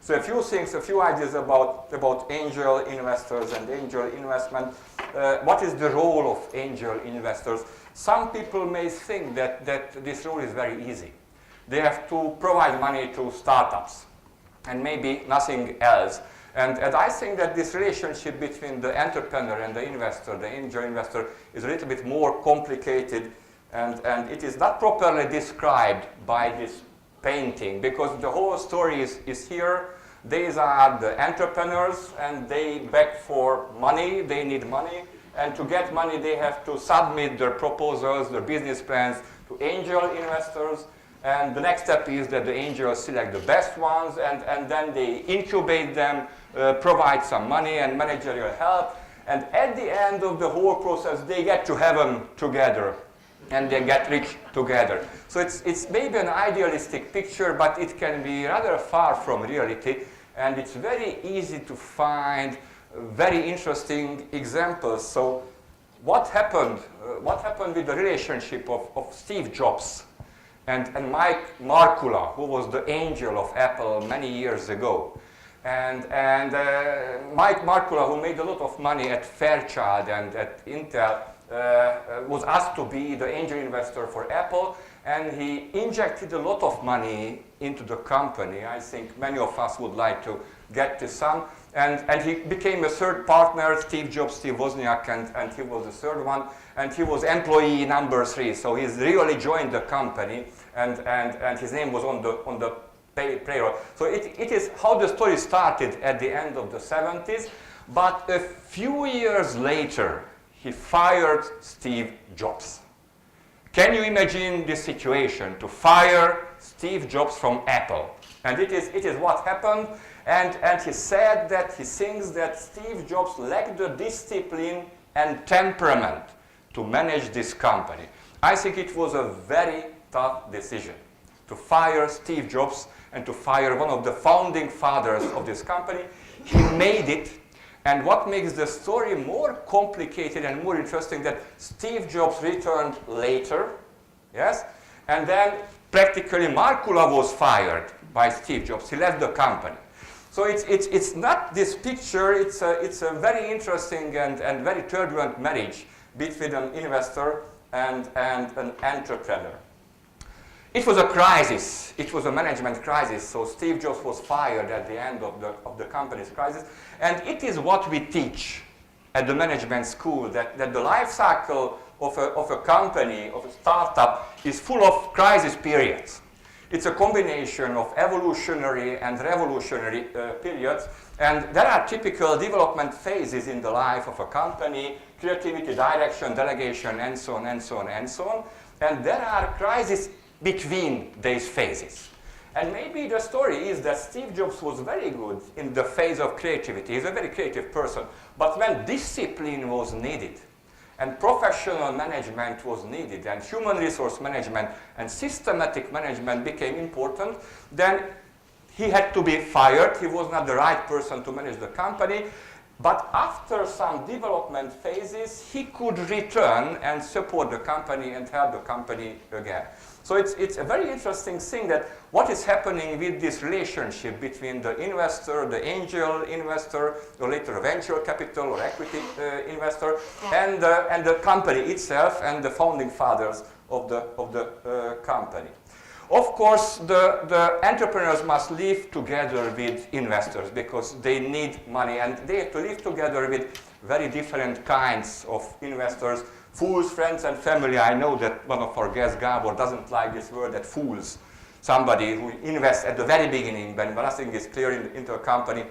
So a few things, a few ideas about angel investors and angel investment. What is the role of angel investors? Some people may think that this role is very easy. They have to provide money to startups and maybe nothing else. And I think that this relationship between the entrepreneur and the investor, the angel investor, is a little bit more complicated, and it is not properly described by this painting, because the whole story is here. These are the entrepreneurs, and they beg for money, they need money, and to get money they have to submit their proposals, their business plans to angel investors. And the next step is that the angels select the best ones, and then they incubate them, provide some money and managerial help, and at the end of the whole process they get to heaven together and they get rich together. So it's maybe an idealistic picture, but it can be rather far from reality, and it's very easy to find very interesting examples. So what happened with the relationship of Steve Jobs and Mike Markula, who was the angel of Apple many years ago? And Mike Markula, who made a lot of money at Fairchild and at Intel, was asked to be the angel investor for Apple, and he injected a lot of money into the company. I think many of us would like to get to some. And he became a third partner, Steve Jobs, Steve Wozniak, and he was the third one. And he was employee number 3, so he's really joined the company, and his name was on the payroll. So it is how the story started at the end of the 70s, but a few years later, he fired Steve Jobs. Can you imagine this situation, to fire Steve Jobs from Apple? And it is what happened, and he said that he thinks that Steve Jobs lacked the discipline and temperament to manage this company. I think it was a very tough decision to fire Steve Jobs and to fire one of the founding fathers of this company. He made it, and what makes the story more complicated and more interesting, that Steve Jobs returned later, yes, and then practically Markula was fired by Steve Jobs. He left the company. So it's not this picture, it's a very interesting and very turbulent marriage between an investor and an entrepreneur. It was a crisis. It was a management crisis. So Steve Jobs was fired at the end of the company's crisis. And it is what we teach at the management school, that the life cycle of a company, of a startup, is full of crisis periods. It's a combination of evolutionary and revolutionary periods. And there are typical development phases in the life of a company: creativity, direction, delegation, and so on, and so on, and so on. And there are crises between these phases. And maybe the story is that Steve Jobs was very good in the phase of creativity. He's a very creative person. But when discipline was needed, and professional management was needed, and human resource management and systematic management became important, then he had to be fired. He was not the right person to manage the company. But after some development phases, he could return and support the company and help the company again. So it's a very interesting thing, that what is happening with this relationship between the investor, the angel investor, or later venture capital or equity investor, and the company itself and the founding fathers of the company. Of course, the entrepreneurs must live together with investors because they need money, and they have to live together with very different kinds of investors. Fools, friends, and family. I know that one of our guests, Gabor, doesn't like this word, that fools. Somebody who invests at the very beginning when nothing is clear into a company.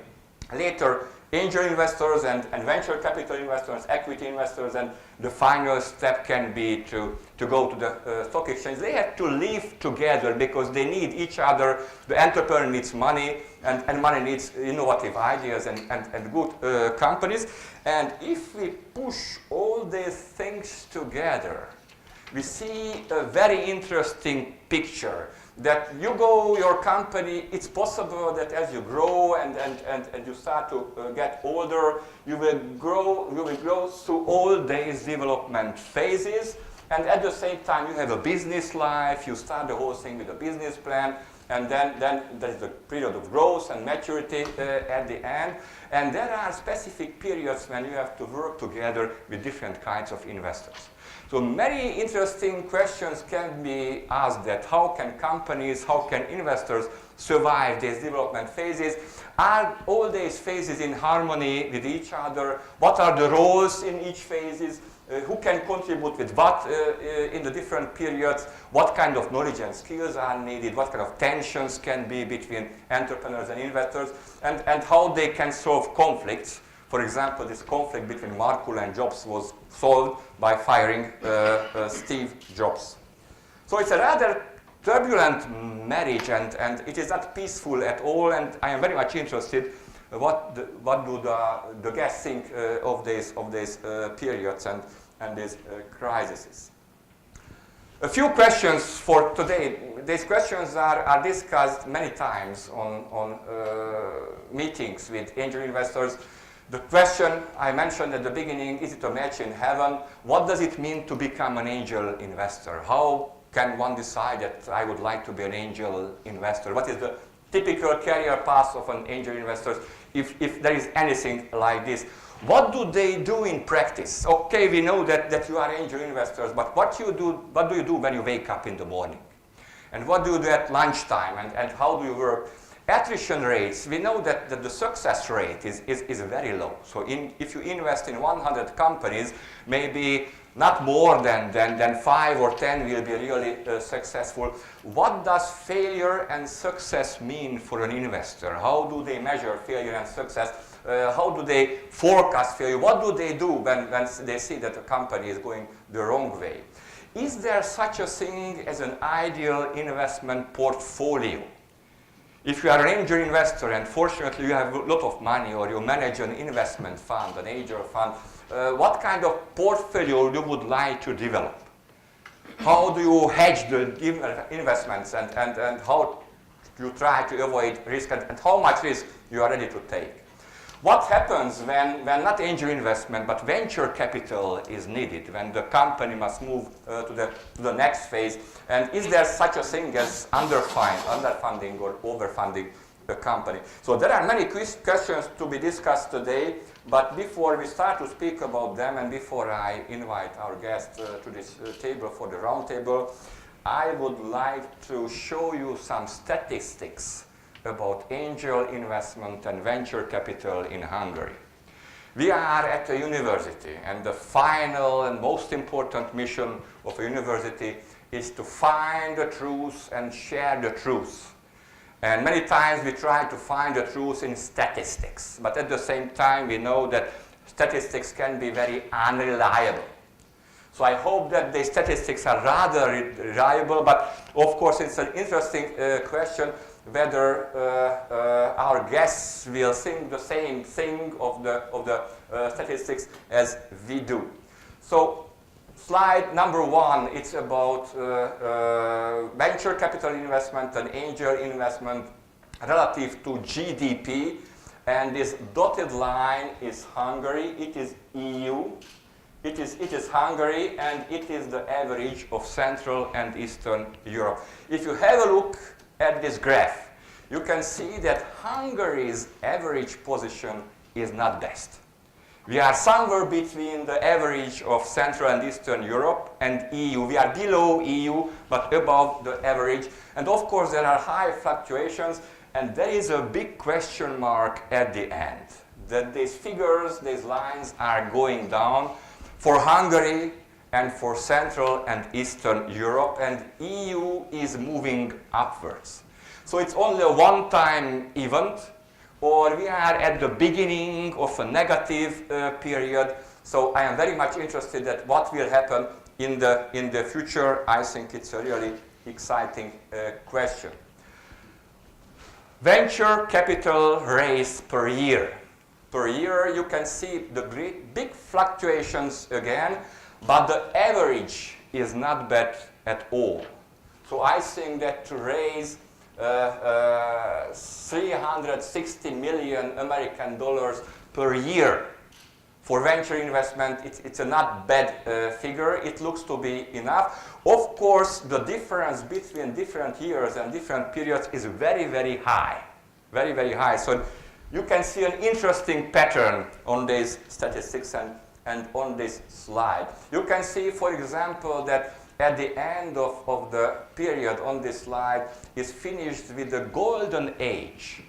Later, angel investors and venture capital investors, equity investors, and the final step can be to go to the stock exchange. They have to live together because they need each other. The entrepreneur needs money, and money needs innovative ideas and good companies. And if we push all these things together, we see a very interesting picture. That your company, it's possible that as you grow and you start to get older, you will grow through all these development phases, and at the same time you have a business life. You start the whole thing with a business plan, and then there is the period of growth and maturity at the end. And there are specific periods when you have to work together with different kinds of investors. So many interesting questions can be asked that how can companies, how can investors survive these development phases? Are all these phases in harmony with each other? What are the roles in each phases? Who can contribute with what in the different periods? What kind of knowledge and skills are needed? What kind of tensions can be between entrepreneurs and investors? And how they can solve conflicts. For example, this conflict between Markula and Jobs was solved by firing Steve Jobs. So it's a rather turbulent marriage, and it is not peaceful at all, and I am very much interested what do the guests think of these periods and these crises. A few questions for today. These questions are discussed many times on meetings with angel investors. The question I mentioned at the beginning, is it a match in heaven? What does it mean to become an angel investor? How can one decide that I would like to be an angel investor? What is the typical career path of an angel investor, if there is anything like this? What do they do in practice? Okay, we know that you are angel investors, but what do you do when you wake up in the morning? And what do you do at lunchtime? And how do you work? Attrition rates, we know that the success rate is very low. So if you invest in 100 companies, maybe not more than 5 or 10 will be really successful. What does failure and success mean for an investor? How do they measure failure and success? How do they forecast failure? What do they do when they see that a company is going the wrong way? Is there such a thing as an ideal investment portfolio? If you are an angel investor and fortunately you have a lot of money, or you manage an investment fund, an angel fund, what kind of portfolio you would like to develop? How do you hedge the investments, and how you try to avoid risk, and how much risk you are ready to take? What happens when not angel investment but venture capital is needed, when the company must move to the next phase? And is there such a thing as underfunding or overfunding the company? So there are many questions to be discussed today, but before we start to speak about them, and before I invite our guests to this table for the round table, I would like to show you some statistics about angel investment and venture capital in Hungary. We are at a university, and the final and most important mission of a university is to find the truth and share the truth. And many times we try to find the truth in statistics, but at the same time we know that statistics can be very unreliable. So I hope that the statistics are rather reliable, but of course it's an interesting question whether our guests will think the same thing of the statistics as we do. So slide number 1, it's about venture capital investment and angel investment relative to GDP. And this dotted line is Hungary, it is EU, it is Hungary, and it is the average of Central and Eastern Europe. If you have a look at this graph, you can see that Hungary's average position is not best. We are somewhere between the average of Central and Eastern Europe and EU. We are below EU, but above the average. And of course, there are high fluctuations, and there is a big question mark at the end, that these figures, these lines are going down for Hungary and for Central and Eastern Europe, and EU is moving upwards. So it's only a one-time event, or we are at the beginning of a negative period. So I am very much interested at what will happen in the future. I think it's a really exciting question. Venture capital raise per year. Per year you can see the big fluctuations again, but the average is not bad at all. So I think that to raise 360 million American dollars per year For venture investment, it's a not bad figure. It looks to be enough. Of course, the difference between different years and different periods is very, very high. Very, very high. So you can see an interesting pattern on these statistics and on this slide. You can see, for example, that at the end of the period on this slide is finished with the golden age.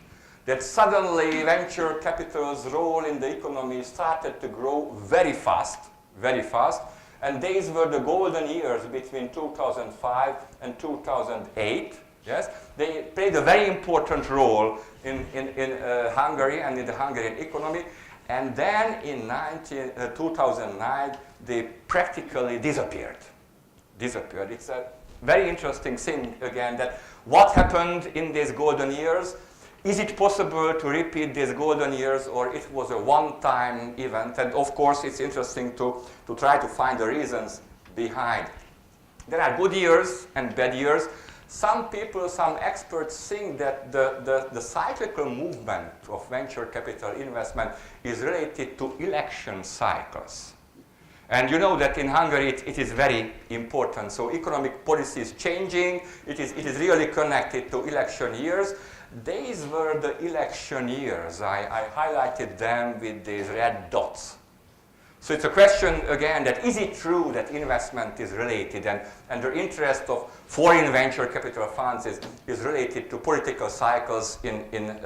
That suddenly venture capital's role in the economy started to grow very fast, and these were the golden years between 2005 and 2008. Yes, they played a very important role in Hungary and in the Hungarian economy, and then in 2009 they practically disappeared. It's a very interesting thing again, that what happened in these golden years. Is it possible to repeat these golden years, or it was a one-time event? And of course, it's interesting to try to find the reasons behind. There are good years and bad years. Some people, some experts think that the cyclical movement of venture capital investment is related to election cycles. And you know that in Hungary it is very important. So economic policy is changing. It is really connected to election years. These were the election years. I highlighted them with these red dots. So it's a question again that is it true that investment is related and the interest of foreign venture capital funds is related to political cycles in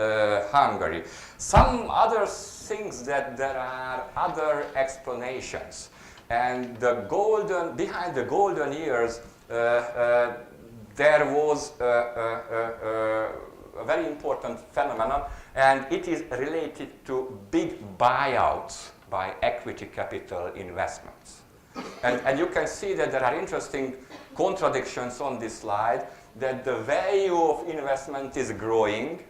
Hungary. Some other things that there are other explanations. And behind the golden years there was a very important phenomenon, and it is related to big buyouts by equity capital investments. And you can see that there are interesting contradictions on this slide, that the value of investment is growing,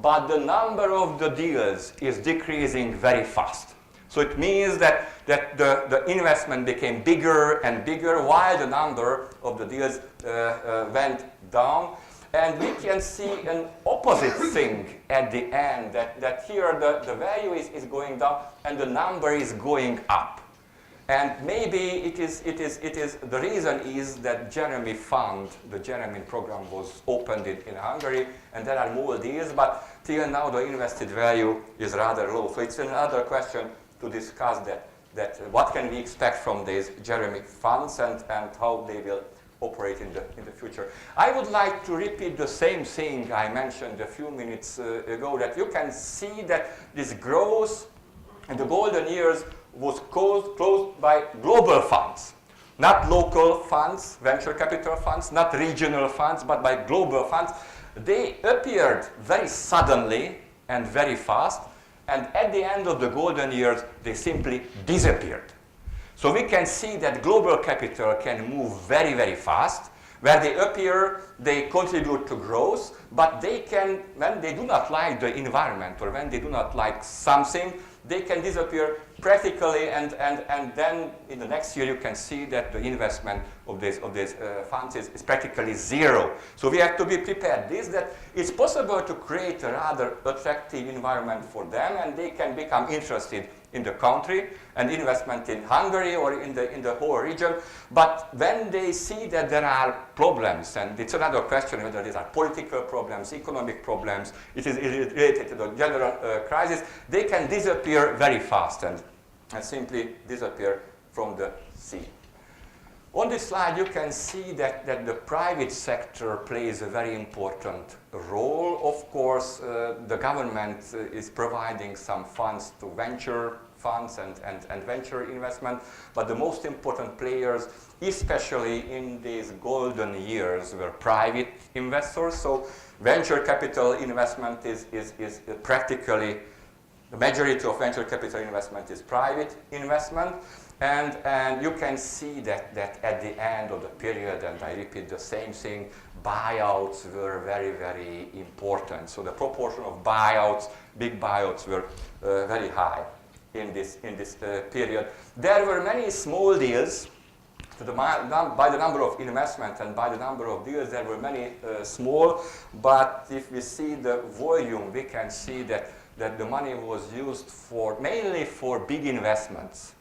but the number of the deals is decreasing very fast. So it means that the investment became bigger and bigger while the number of the deals went down. And we can see an opposite thing at the end, that here the value is going down and the number is going up. And maybe it is the reason is that Jeremie fund, the Jeremie program, was opened in Hungary, and there are more deals, but till now the invested value is rather low. So it's another question to discuss that what can we expect from these Jeremie funds and how they will operate in the future. I would like to repeat the same thing I mentioned a few minutes ago, that you can see that this growth in the golden years was closed by global funds, not local funds, venture capital funds, not regional funds, but by global funds. They appeared very suddenly and very fast, and at the end of the golden years, they simply disappeared. So we can see that global capital can move very, very fast. Where they appear, they contribute to growth, but they can, when they do not like the environment or when they do not like something, they can disappear practically, and then in the next year you can see that the investment of these funds is practically zero. So we have to be prepared that it's possible to create a rather attractive environment for them, and they can become interested in the country and investment in Hungary or in the whole region. But when they see that there are problems, and it's another question whether these are political problems, economic problems, it is related to the general crisis, they can disappear very fast and simply disappear from the scene. On this slide you can see that the private sector plays a very important role. Of course, the government is providing some funds to venture funds and venture investment, but the most important players, especially in these golden years, were private investors. So venture capital investment is practically, the majority of venture capital investment is private investment. And you can see that at the end of the period, and I repeat the same thing, buyouts were very, very important. So the proportion of buyouts, big buyouts, were very high in this period. There were many small deals. By the number of investment and by the number of deals, there were many small, but if we see the volume, we can see that that the money was used mainly for big investments.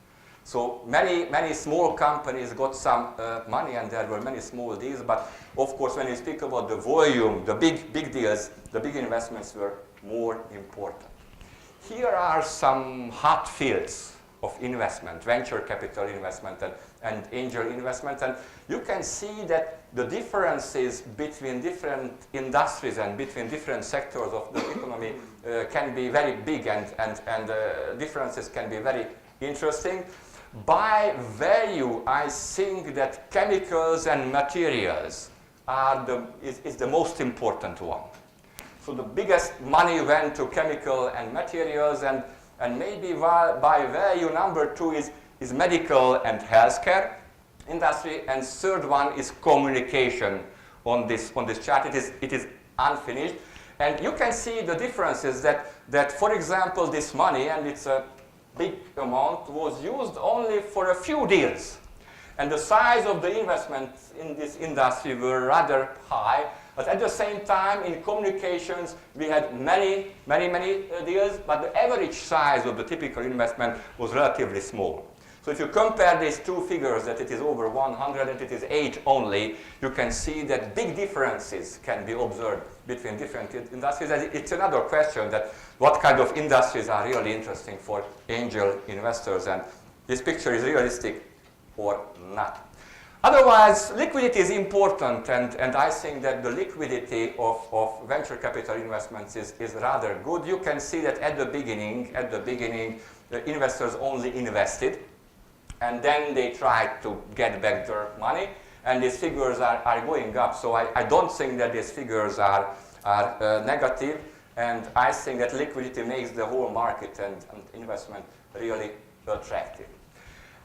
So many small companies got some money, and there were many small deals, but of course when you speak about the volume, the big deals, the big investments were more important. Here are some hot fields of investment, venture capital investment and angel investment, and you can see that the differences between different industries and between different sectors of the economy can be very big, and differences can be very interesting. By value, I think that chemicals and materials is the most important one. So the biggest money went to chemical and materials, and maybe by value number 2 is medical and healthcare industry, and third one is communication. On this chart, it is unfinished, and you can see the differences that for example this money, and it's a big amount, was used only for a few deals, and the size of the investments in this industry were rather high. But at the same time, in communications, we had many deals, but the average size of the typical investment was relatively small. So if you compare these two figures, that it is over 100 and it is 8 only, you can see that big differences can be observed between different industries. And it's another question that what kind of industries are really interesting for angel investors, and this picture is realistic or not. Otherwise, liquidity is important, and I think that the liquidity of venture capital investments is rather good. You can see that at the beginning, the investors only invested, and then they tried to get back their money, and these figures are going up. So I don't think that these figures are negative, and I think that liquidity makes the whole market and investment really attractive.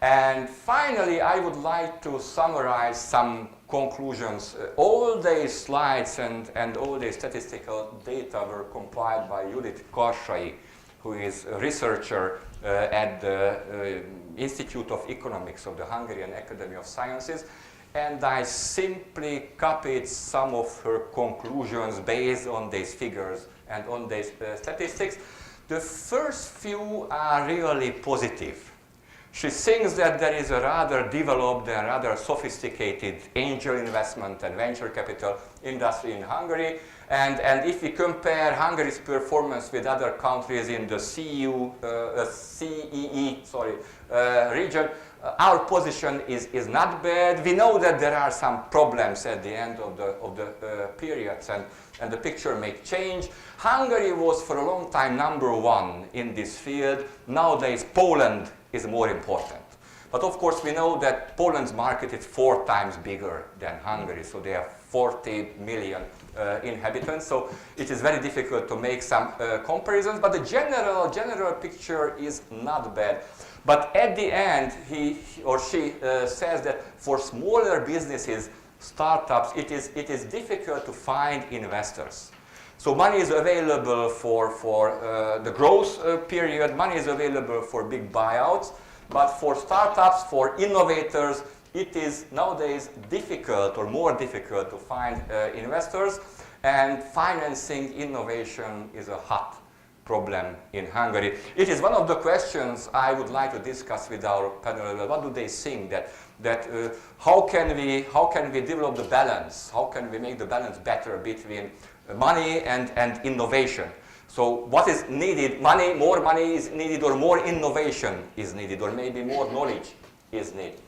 And finally, I would like to summarize some conclusions. All these slides and all the statistical data were compiled by Judith Karsai, who is a researcher at the Institute of Economics of the Hungarian Academy of Sciences. And I simply copied some of her conclusions based on these figures and on these statistics. The first few are really positive. She thinks that there is a rather developed and rather sophisticated angel investment and venture capital industry in Hungary. And if we compare Hungary's performance with other countries in the CEU, region, our position is not bad. We know that there are some problems at the end of the periods, and the picture may change. Hungary was for a long time #1 in this field. Nowadays, Poland is more important. But of course, we know that Poland's market is 4 times bigger than Hungary, so they have 40 million inhabitants. So it is very difficult to make some comparisons, but the general picture is not bad. But at the end, he or she says that for smaller businesses, startups, it is difficult to find investors. So money is available for the growth period, money is available for big buyouts, but for startups, for innovators, it is nowadays difficult or more difficult to find investors, and financing innovation is a hot problem in Hungary. It is one of the questions I would like to discuss with our panel. What do they think that how can we develop the balance? How can we make the balance better between money and innovation? So what is needed? More money is needed, or more innovation is needed, or maybe more knowledge is needed.